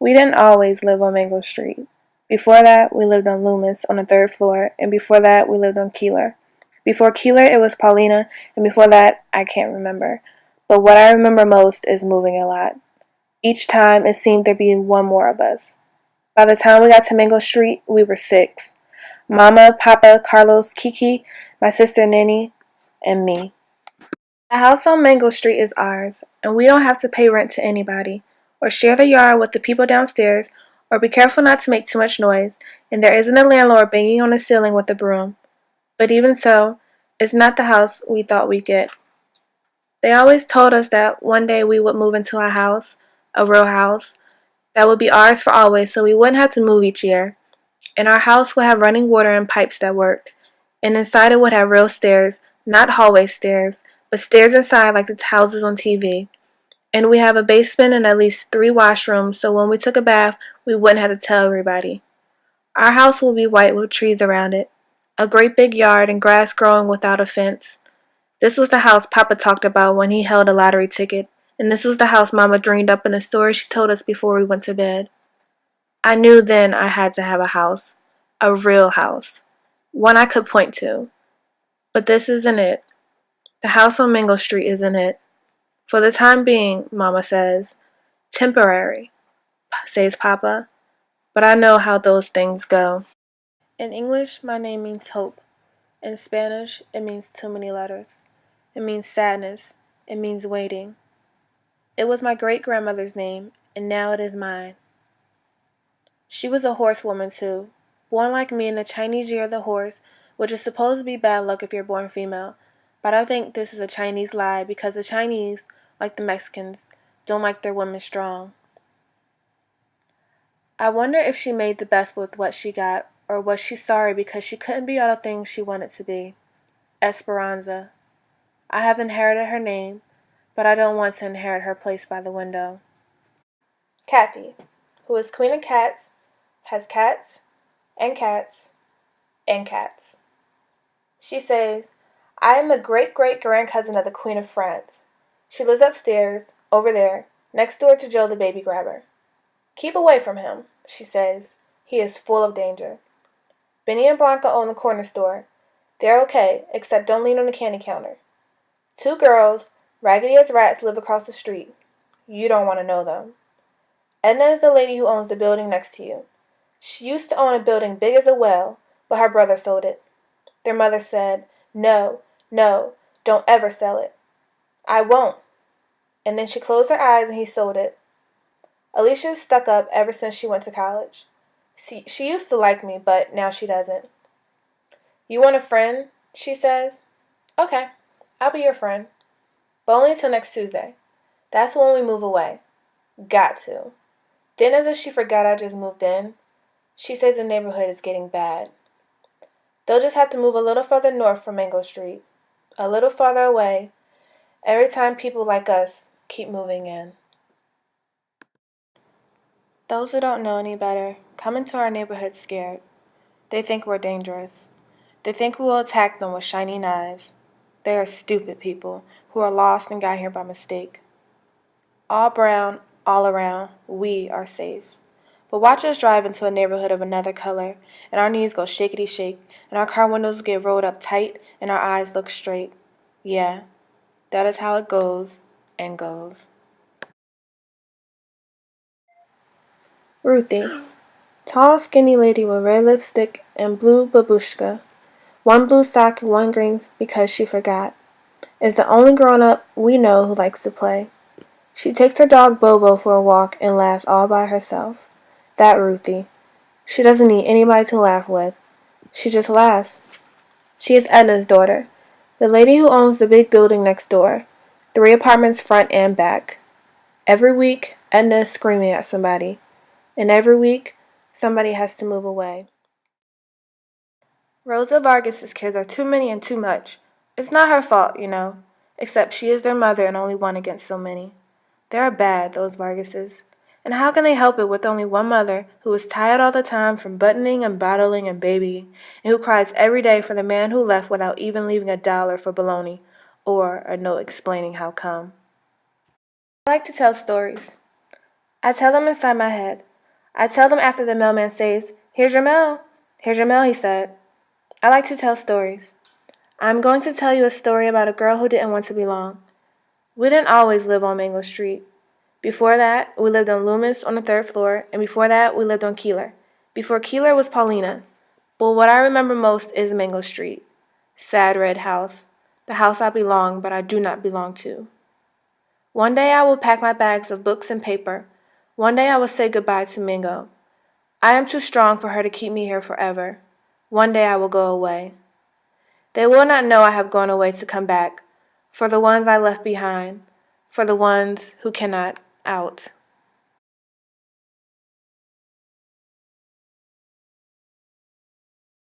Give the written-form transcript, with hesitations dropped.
We didn't always live on Mango Street. Before that, we lived on Loomis on the third floor, and before that, we lived on Keeler. Before Keeler, it was Paulina, and before that, I can't remember. But what I remember most is moving a lot. Each time, it seemed there'd be one more of us. By the time we got to Mango Street, we were 6. Mama, Papa, Carlos, Kiki, my sister Nini, and me. The house on Mango Street is ours, and we don't have to pay rent to anybody, or share the yard with the people downstairs, or be careful not to make too much noise, and there isn't a landlord banging on the ceiling with a broom. But even so, it's not the house we thought we'd get. They always told us that one day we would move into a house, a real house, that would be ours for always so we wouldn't have to move each year. And our house would have running water and pipes that worked. And inside it would have real stairs, not hallway stairs, but stairs inside like the houses on TV. And we have a basement and at least 3 washrooms so when we took a bath, we wouldn't have to tell everybody. Our house will be white with trees around it. A great big yard and grass growing without a fence. This was the house Papa talked about when he held a lottery ticket. And this was the house Mama dreamed up in the story she told us before we went to bed. I knew then I had to have a house. A real house. One I could point to. But this isn't it. The house on Mingle Street isn't it. For the time being, Mama says. Temporary, says Papa. But I know how those things go. In English, my name means hope. In Spanish, it means too many letters. It means sadness. It means waiting. It was my great-grandmother's name, and now it is mine. She was a horsewoman, too, born like me in the Chinese year of the horse, which is supposed to be bad luck if you're born female. But I think this is a Chinese lie because the Chinese, like the Mexicans, don't like their women strong. I wonder if she made the best with what she got, or was she sorry because she couldn't be all the things she wanted to be? Esperanza. I have inherited her name, but I don't want to inherit her place by the window. Kathy, who is queen of cats, has cats, and cats, and cats. She says, I am the great-great-grandcousin of the Queen of France. She lives upstairs, over there, next door to Joe the baby grabber. Keep away from him, she says. He is full of danger. Benny and Blanca own the corner store. They're okay, except don't lean on the candy counter. 2 girls, raggedy as rats, live across the street. You don't want to know them. Edna is the lady who owns the building next to you. She used to own a building big as a well, but her brother sold it. Their mother said, No, no, don't ever sell it. I won't. And then she closed her eyes and he sold it. Alicia's stuck up ever since she went to college. She used to like me, but now she doesn't. You want a friend? She says. Okay, I'll be your friend. But only until next Tuesday. That's when we move away. Got to. Then as if she forgot I just moved in, she says the neighborhood is getting bad. They'll just have to move a little further north from Mango Street. A little farther away. Every time people like us keep moving in. Those who don't know any better come into our neighborhood scared. They think we're dangerous. They think we will attack them with shiny knives. They are stupid people who are lost and got here by mistake. All brown, all around, we are safe. But watch us drive into a neighborhood of another color, and our knees go shakety-shake, and our car windows get rolled up tight, and our eyes look straight. Yeah, that is how it goes and goes. Ruthie. Tall, skinny lady with red lipstick and blue babushka. One blue sock and one green because she forgot. Is the only grown-up we know who likes to play. She takes her dog Bobo for a walk and laughs all by herself. That Ruthie. She doesn't need anybody to laugh with. She just laughs. She is Edna's daughter, the lady who owns the big building next door, 3 apartments front and back. Every week, Edna is screaming at somebody, and every week, somebody has to move away. Rosa Vargas's kids are too many and too much. It's not her fault, you know, except she is their mother and only one against so many. They are bad, those Vargases. And how can they help it with only one mother who is tired all the time from buttoning and bottling and babying, and who cries every day for the man who left without even leaving $1 for bologna, or a note explaining how come. I like to tell stories. I tell them inside my head, I tell them after the mailman says, "Here's your mail." "Here's your mail," he said. I like to tell stories. I'm going to tell you a story about a girl who didn't want to belong. We didn't always live on Mango Street. Before that, we lived on Loomis on the third floor, and before that, we lived on Keeler. Before Keeler was Paulina. But what I remember most is Mango Street. Sad red house. The house I belong, but I do not belong to. One day I will pack my bags of books and paper. One day I will say goodbye to Mingo. I am too strong for her to keep me here forever. One day I will go away. They will not know I have gone away to come back, for the ones I left behind, for the ones who cannot out.